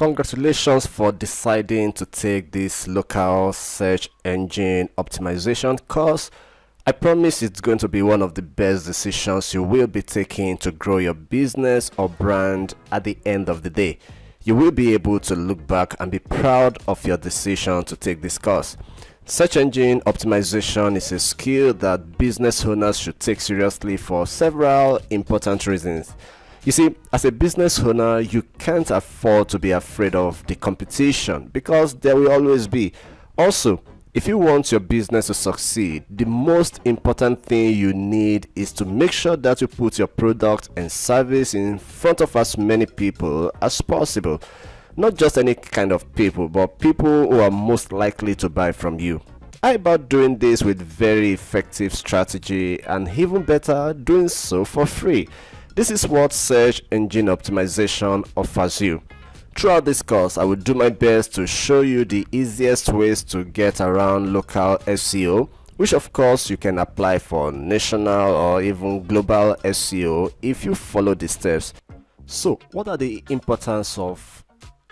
Congratulations for deciding to take this local search engine optimization course. I promise it's going to be one of the best decisions you will be taking to grow your business or brand at the end of the day. You will be able to look back and be proud of your decision to take this course. Search engine optimization is a skill that business owners should take seriously for several important reasons. You see, as a business owner, you can't afford to be afraid of the competition because there will always be. Also, if you want your business to succeed, the most important thing you need is to make sure that you put your product and service in front of as many people as possible. Not just any kind of people, but people who are most likely to buy from you. How about doing this with very effective strategy and even better, doing so for free? This is what search engine optimization offers you. Throughout this course, I will do my best to show you the easiest ways to get around local SEO, which of course you can apply for national or even global SEO if you follow the steps. So, what are the importance of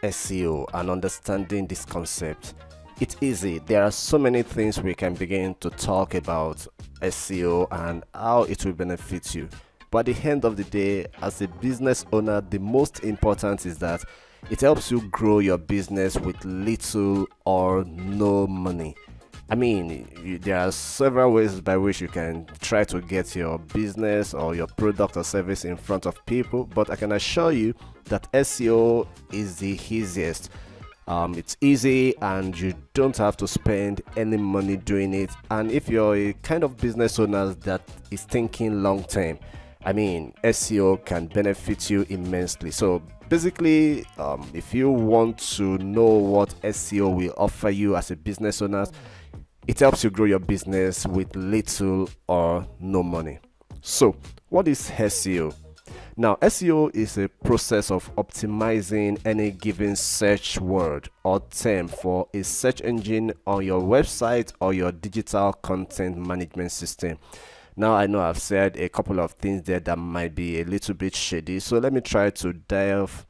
SEO and understanding this concept? It's easy. There are so many things we can begin to talk about SEO and how it will benefit you. But at the end of the day, as a business owner, the most important is that it helps you grow your business with little or no money. I mean, there are several ways by which you can try to get your business or your product or service in front of people, but I can assure you that SEO is the easiest. It's easy and you don't have to spend any money doing it. And if you're a kind of business owner that is thinking long term, I mean, SEO can benefit you immensely. So basically, if you want to know what SEO will offer you as a business owner, it helps you grow your business with little or no money. So what is SEO? Now, SEO is a process of optimizing any given search word or term for a search engine on your website or your digital content management system. Now, I know I've said a couple of things there that might be a little bit shady, so let me try to delve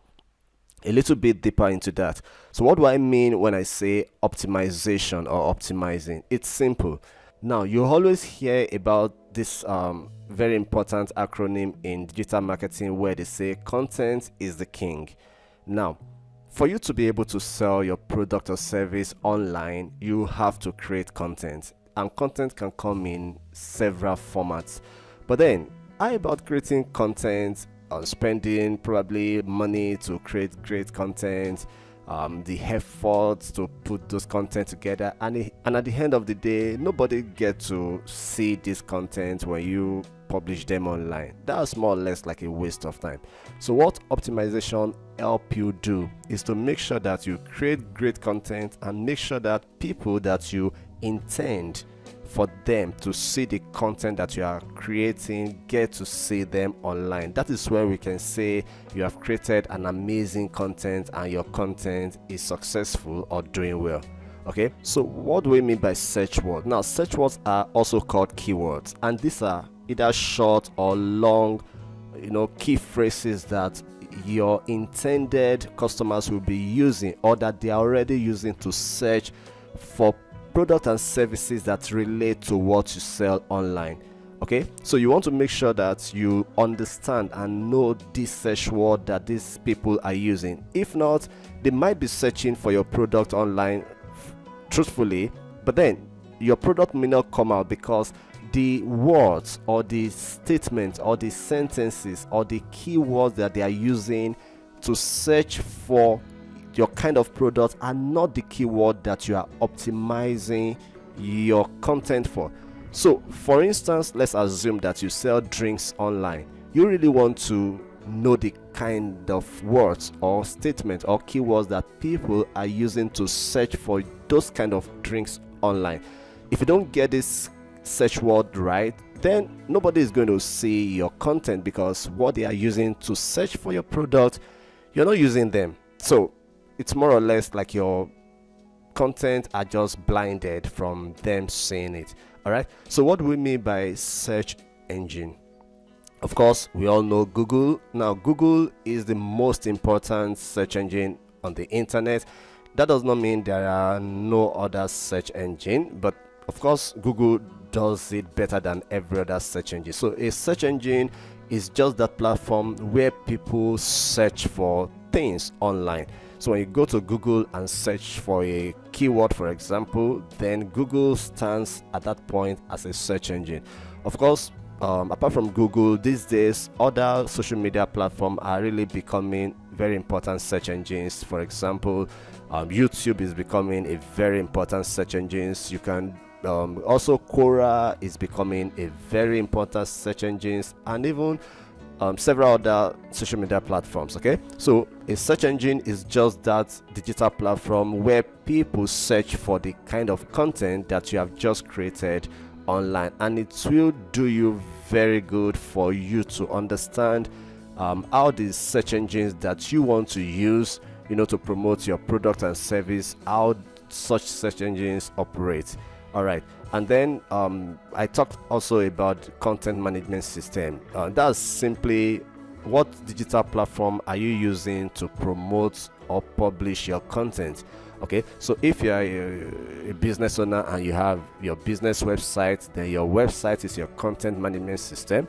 a little bit deeper into that. So what do I mean when I say optimization or optimizing? It's simple. Now, you always hear about this very important acronym in digital marketing where they say content is the king. Now, for you to be able to sell your product or service online, you have to create content. And content can come in several formats. But then, how about creating content, spending probably money to create great content, the effort to put those content together, and at the end of the day, nobody get to see this content when you publish them online. That's more or less like a waste of time. So what optimization help you do is to make sure that you create great content and make sure that people that you intend for them to see the content that you are creating get to see them online. That is where we can say you have created an amazing content and your content is successful or doing well. Okay, so what do we mean by search words? Now, search words are also called keywords, and these are either short or long, key phrases that your intended customers will be using or that they are already using to search for products and services that relate to what you sell online. Okay, so you want to make sure that you understand and know this search word that these people are using. If not, they might be searching for your product online truthfully, but then your product may not come out because the words or the statements or the sentences or the keywords that they are using to search for your kind of product are not the keyword that you are optimizing your content for. So for instance, let's assume that you sell drinks online. You really want to know the kind of words or statements or keywords that people are using to search for those kind of drinks online. If you don't get this search word right, then nobody is going to see your content because what they are using to search for your product, you're not using them. So it's more or less like your content are just blinded from them seeing it. All right, so what do we mean by search engine? Of course, we all know Google. Now, Google is the most important search engine on the internet. That does not mean there are no other search engine, but of course Google does it better than every other search engine. So a search engine is just that platform where people search for things online. So when you go to Google and search for a keyword, for example, then Google stands at that point as a search engine. Of course, apart from Google, these days other social media platforms are really becoming very important search engines. For example, YouTube is becoming a very important search engine. You can also Quora is becoming a very important search engine, and even several other social media platforms. Okay, so a search engine is just that digital platform where people search for the kind of content that you have just created online, and it will do you very good for you to understand how the search engines that you want to use, to promote your product and service, how such search engines operate. All right, and then I talked also about content management system. That's simply what digital platform are you using to promote or publish your content. Okay, so if you are a business owner and you have your business website, then your website is your content management system.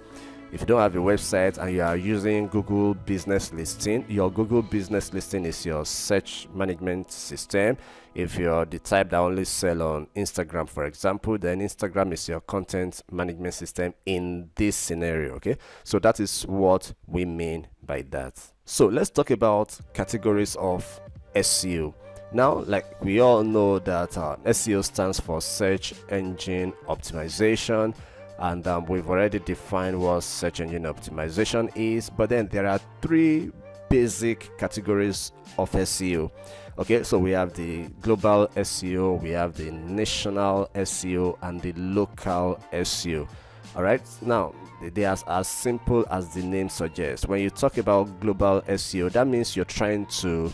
If you don't have a website and you are using Google Business Listing, your Google Business Listing is your search management system. If you're the type that only sell on Instagram, for example, then Instagram is your content management system in this scenario. Okay, so that is what we mean by that. So let's talk about categories of SEO. Now, like we all know that SEO stands for search engine optimization, and we've already defined what search engine optimization is, but then there are three basic categories of SEO. Okay, so we have the global SEO, we have the national SEO, and the local SEO. All right, now they are as simple as the name suggests. When you talk about global SEO, that means you're trying to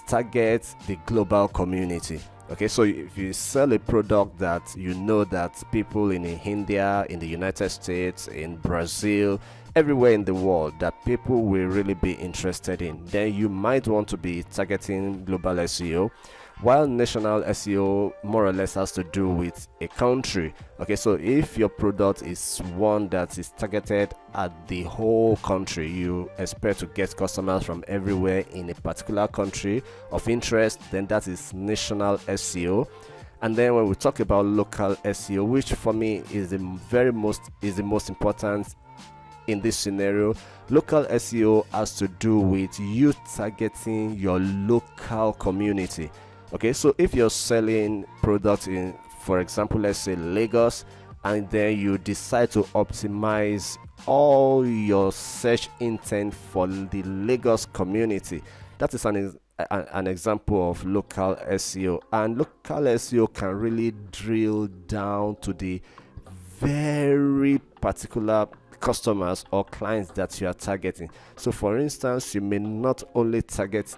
target the global community. Okay, so if you sell a product that you know that people in India, in the United States, in Brazil, everywhere in the world that people will really be interested in, then you might want to be targeting global SEO, while national SEO more or less has to do with a country. Okay, so if your product is one that is targeted at the whole country, you expect to get customers from everywhere in a particular country of interest, then that is national SEO. And then when we talk about local SEO, which for me is the most important in this scenario, local SEO has to do with you targeting your local community. Okay, so if you're selling products in, for example, let's say Lagos, and then you decide to optimize all your search intent for the Lagos community, that is an example of local SEO. And local SEO can really drill down to the very particular customers or clients that you are targeting. So for instance, you may not only target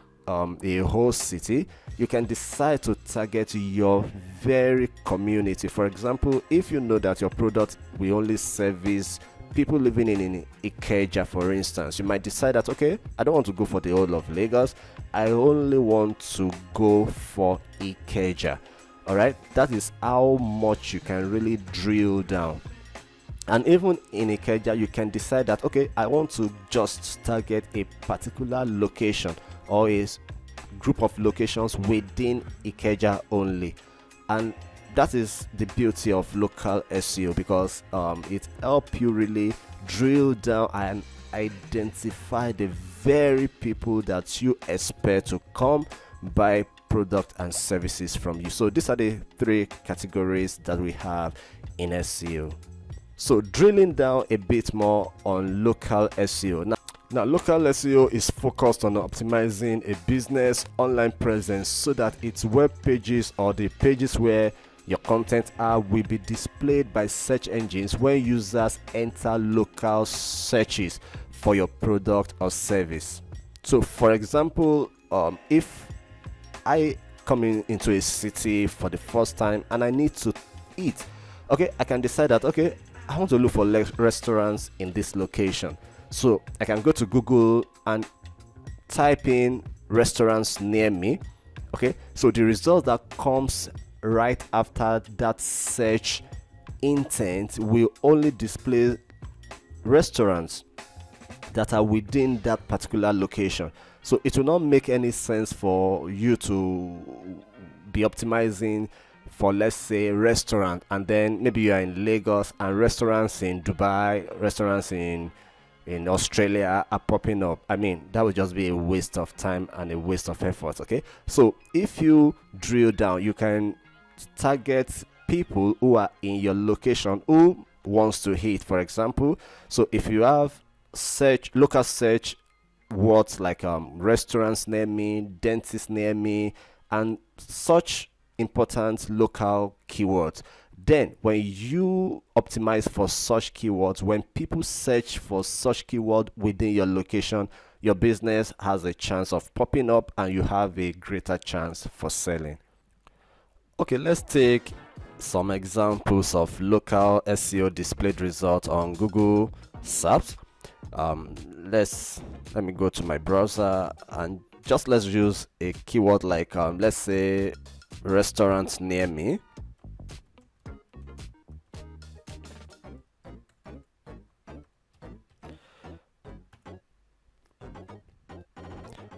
a whole city, you can decide to target your very community. For example, if you know that your product will only service people living in Ikeja, for instance, you might decide that, okay, I don't want to go for the whole of Lagos, I only want to go for Ikeja. All right, that is how much you can really drill down. And even in Ikeja, you can decide that, okay, I want to just target a particular location or a group of locations within Ikeja only. And that is the beauty of local SEO, because it helps you really drill down and identify the very people that you expect to come buy product and services from you. So these are the three categories that we have in SEO. So drilling down a bit more on local SEO. Now, local SEO is focused on optimizing a business online presence so that its web pages or the pages where your content are will be displayed by search engines when users enter local searches for your product or service. So for example, if I come into a city for the first time and I need to eat, okay, I can decide that, okay, I want to look for restaurants in this location. So I can go to Google and type in restaurants near me. Okay, so the result that comes right after that search intent will only display restaurants that are within that particular location. So it will not make any sense for you to be optimizing for, let's say, restaurant, and then maybe you are in Lagos and restaurants in Dubai, restaurants in Australia are popping up. I mean, that would just be a waste of time and a waste of effort. Okay, so if you drill down, you can target people who are in your location who wants to hit, for example. So if you have local search words like restaurants near me, dentists near me, and such important local keywords, then when you optimize for such keywords, when people search for such keyword within your location, your business has a chance of popping up and you have a greater chance for selling. Okay, let's take some examples of local SEO displayed results on Google Search. Let me go to my browser and just let's use a keyword like let's say restaurants near me.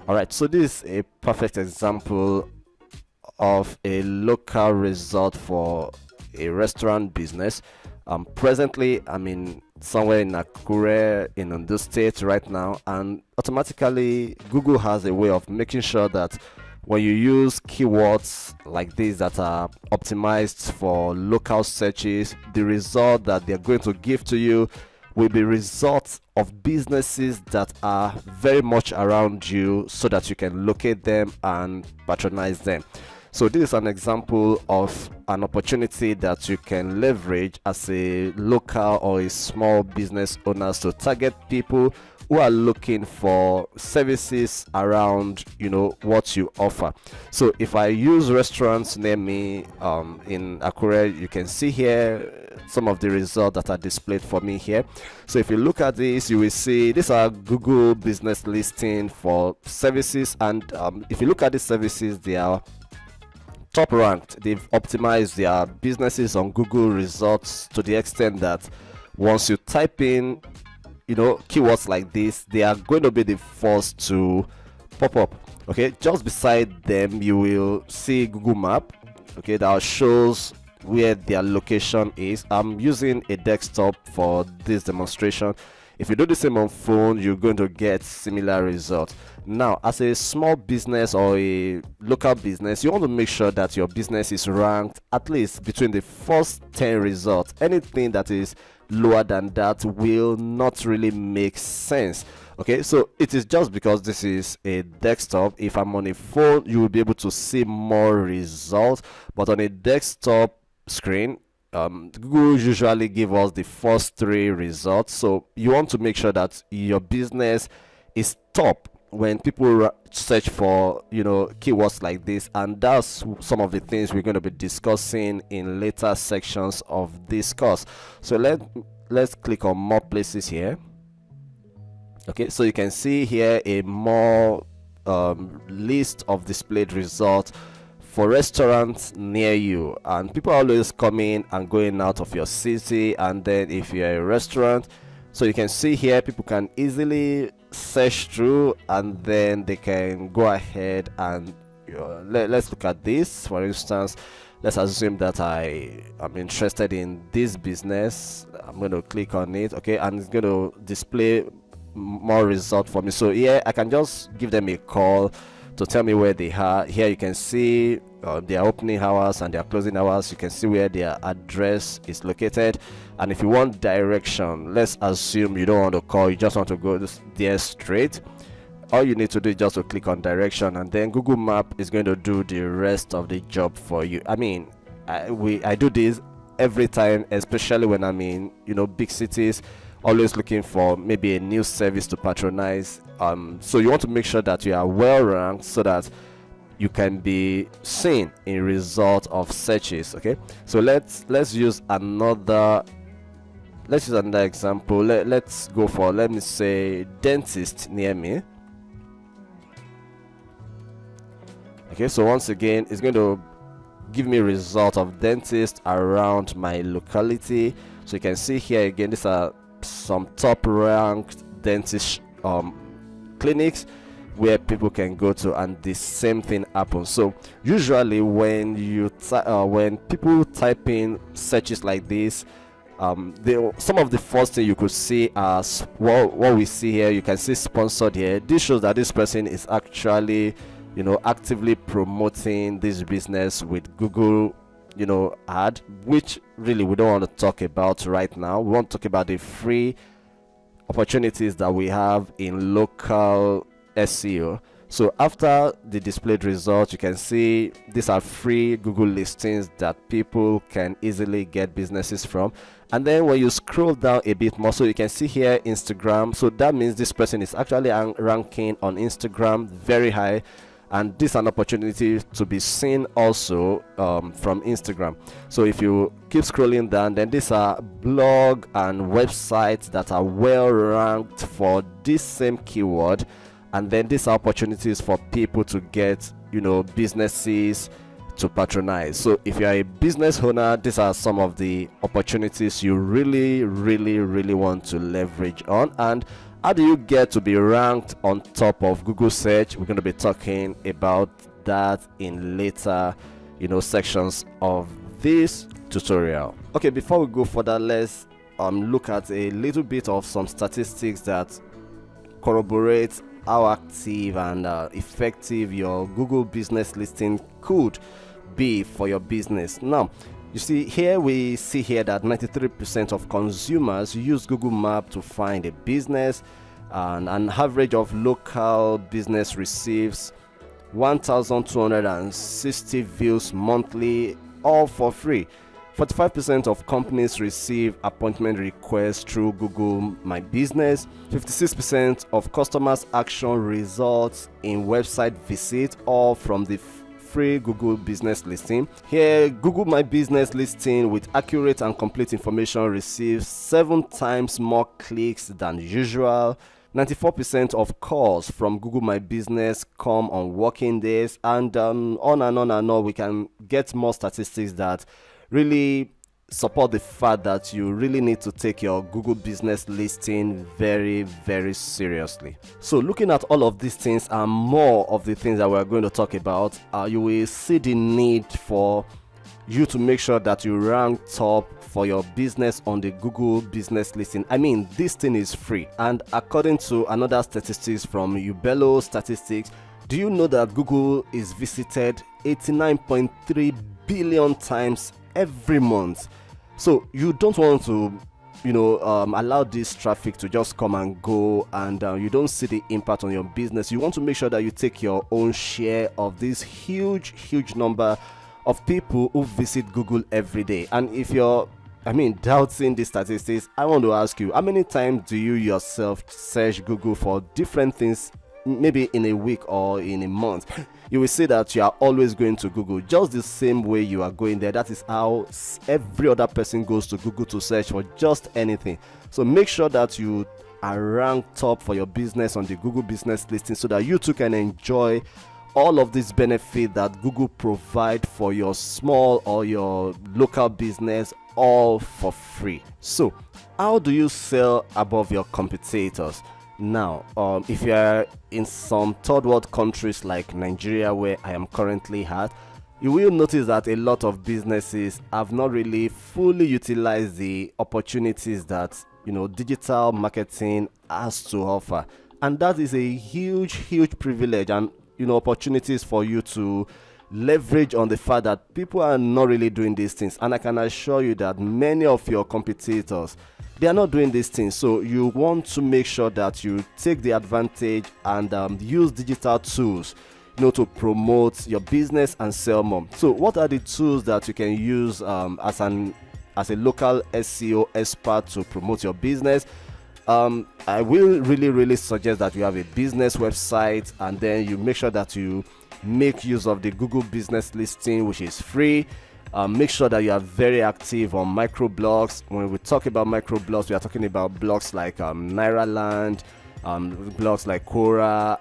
All right, so this is a perfect example of a local result for a restaurant business. Presently I'm in somewhere in Akure in Ondo State right now, and automatically Google has a way of making sure that when you use keywords like these that are optimized for local searches, the result that they're going to give to you will be results of businesses that are very much around you so that you can locate them and patronize them. So this is an example of an opportunity that you can leverage as a local or a small business owners to target people who are looking for services around, what you offer. So if I use restaurants near me in Akure, you can see here some of the results that are displayed for me here. So if you look at this, you will see these are Google business listing for services, and if you look at the services, they are top ranked. They've optimized their businesses on Google results to the extent that once you type in keywords like this, they are going to be the first to pop up. Okay, just beside them you will see Google Map, okay, that shows where their location is. I'm using a desktop for this demonstration. If you do the same on phone, you're going to get similar results. Now, as a small business or a local business, you want to make sure that your business is ranked at least between the first 10 results. Anything that is lower than that will not really make sense. Okay, so it is just because this is a desktop. If I'm on a phone, you will be able to see more results, but on a desktop screen, Google usually give us the first 3 results. So you want to make sure that your business is top when people search for keywords like this, and that's some of the things we're going to be discussing in later sections of this course. So let's click on more places here. Okay, so you can see here a more list of displayed results for restaurants near you, and people are always coming and going out of your city. And then if you're a restaurant, so you can see here people can easily search through, and then they can go ahead and let's look at this. For instance, let's assume that I am interested in this business. I'm going to click on it, okay, and it's going to display more results for me. So here I can just give them a call to tell me where they are. Here you can see their opening hours and their closing hours. You can see where their address is located, and if you want direction, let's assume you don't want to call, you just want to go there straight. All you need to do is just to click on direction, and then Google Map is going to do the rest of the job for you. I mean, I do this every time, especially when I'm in big cities, always looking for maybe a new service to patronize. So you want to make sure that you are well ranked so that you can be seen in result of searches. Okay, so let's use another example. Let's go for, let me say, dentist near me. Okay, so once again, it's going to give me result of dentist around my locality. So you can see here again, these are some top ranked dentist clinics where people can go to, and the same thing happens. So usually when when people type in searches like this, some of the first thing you could see as what we see here, you can see sponsored here. This shows that this person is actually, actively promoting this business with Google, ad, which really we don't want to talk about right now. We want to talk about the free opportunities that we have in local SEO. So after the displayed results, you can see these are free Google listings that people can easily get businesses from. And then when you scroll down a bit more, so you can see here Instagram. So that means this person is actually ranking on Instagram very high, and this is an opportunity to be seen also from Instagram. So if you keep scrolling down, then these are blog and websites that are well ranked for this same keyword. And then these are opportunities for people to get, businesses to patronize. So if you're a business owner, these are some of the opportunities you really want to leverage on. And how do you get to be ranked on top of Google search? We're going to be talking about that in later, sections of this tutorial. Okay, before we go further, let's look at a little bit of some statistics that corroborate how active and effective your Google business listing could be for your business. Now, you see here, we see here that 93% of consumers use Google Maps to find a business, and an average of local business receives 1,260 views monthly, all for free. 45% of companies receive appointment requests through Google My Business. 56% of customers' action results in website visit, all from the free Google business listing. Here, Google My Business listing with accurate and complete information receives 7 times more clicks than usual. 94% of calls from Google My Business come on working days, and on and on and on. We can get more statistics that really support the fact that you really need to take your Google business listing very seriously. So looking at all of these things and more of the things that we're going to talk about, you will see the need for you to make sure that you rank top for your business on the Google business listing. I mean, this thing is free, and according to another statistics from Ubelo Statistics, do you know that Google is visited 89.3 billion times every month? So you don't want to allow this traffic to just come and go, and you don't see the impact on your business. You want to make sure that you take your own share of this huge number of people who visit Google every day. And if you're doubting the statistics, I want to ask you, how many times do you yourself search Google for different things, maybe in a week or in a month? You will see that you are always going to Google just the same way you are going there. That is how every other person goes to Google to search for just anything. So make sure that you are ranked top for your business on the Google business listing, so that you too can enjoy all of this benefit that Google provide for your small or your local business, all for free. So how do you sell above your competitors? Now, if you are in some third world countries like Nigeria, where I am currently at, you will notice that a lot of businesses have not really fully utilized the opportunities that digital marketing has to offer, and that is a huge privilege and opportunities for you to leverage on the fact that people are not really doing these things. And I can assure you that many of your competitors, they are not doing these things. So you want to make sure that you take the advantage and use digital tools to promote your business and sell more. So what are the tools that you can use as a local SEO expert to promote your business? I will really suggest that you have a business website, and then you make sure that you make use of the Google business listing, which is free. Make sure that you are very active on microblogs. When we talk about microblogs, we are talking about blogs like Nairaland, blogs like Quora,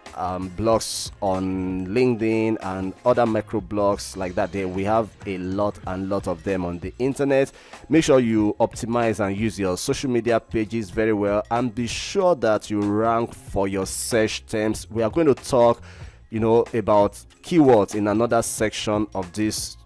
blogs on LinkedIn, and other micro blogs like that. We have a lot of them on the internet. Make sure you optimize and use your social media pages very well, and be sure that you rank for your search terms. We are going to talk about keywords in another section of this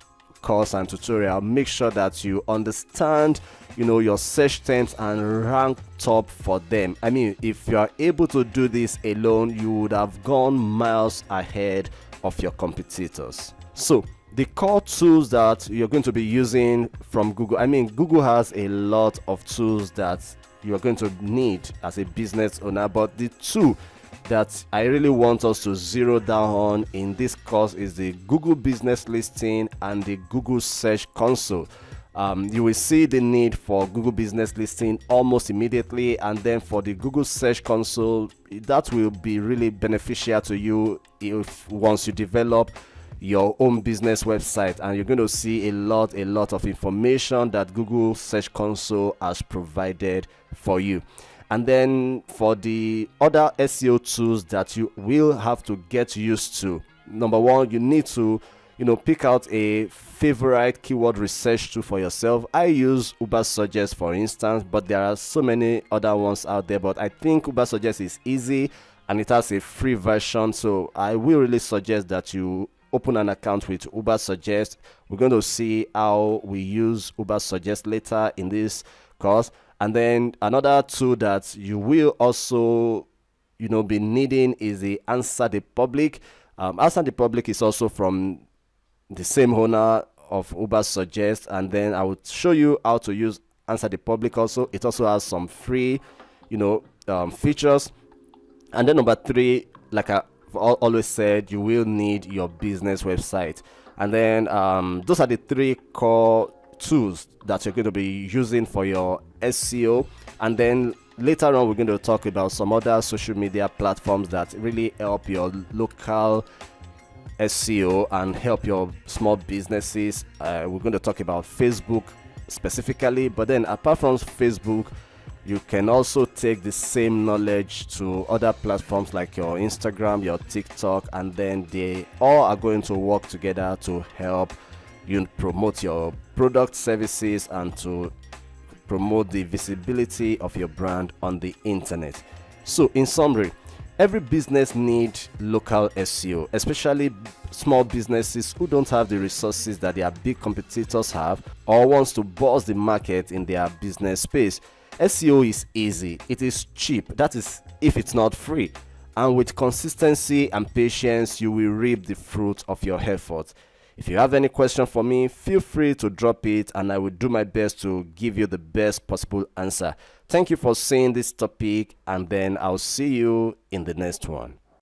course and tutorial. Make sure that you understand your search terms and rank top for them. I mean, if you are able to do this alone, you would have gone miles ahead of your competitors. So the core tools that you're going to be using from Google, I mean, Google has a lot of tools that you are going to need as a business owner, but the two that I really want us to zero down on in this course is the Google Business Listing and the Google Search Console. You will see the need for Google Business Listing almost immediately, and then for the Google Search Console, that will be really beneficial to you if once you develop your own business website, and you're going to see a lot of information that Google Search Console has provided for you. And then for the other SEO tools that you will have to get used to, number one, you need to pick out a favorite keyword research tool for yourself. I use Ubersuggest, for instance, but there are so many other ones out there. But I think Ubersuggest is easy and it has a free version, so I will really suggest that you open an account with Ubersuggest. We're going to see how we use Ubersuggest later in this course. And then another tool that you will also be needing is the Answer the Public. Answer the Public is also from the same owner of Ubersuggest, and then I will show you how to use Answer the Public also. It also has some free features. And then number three, like I always said, you will need your business website. And then those are the three core tools that you're going to be using for your SEO. And then later on, we're going to talk about some other social media platforms that really help your local SEO and help your small businesses. We're going to talk about Facebook specifically, but then apart from Facebook, you can also take the same knowledge to other platforms like your Instagram, your TikTok, and then they all are going to work together to help you promote your product, services, and to promote the visibility of your brand on the internet. So in summary, every business needs local SEO, especially small businesses who don't have the resources that their big competitors have or wants to buzz the market in their business space. SEO is easy, it is cheap, that is if it's not free, and with consistency and patience you will reap the fruit of your efforts. If you have any question for me, feel free to drop it and I will do my best to give you the best possible answer. Thank you for seeing this topic, and then I'll see you in the next one.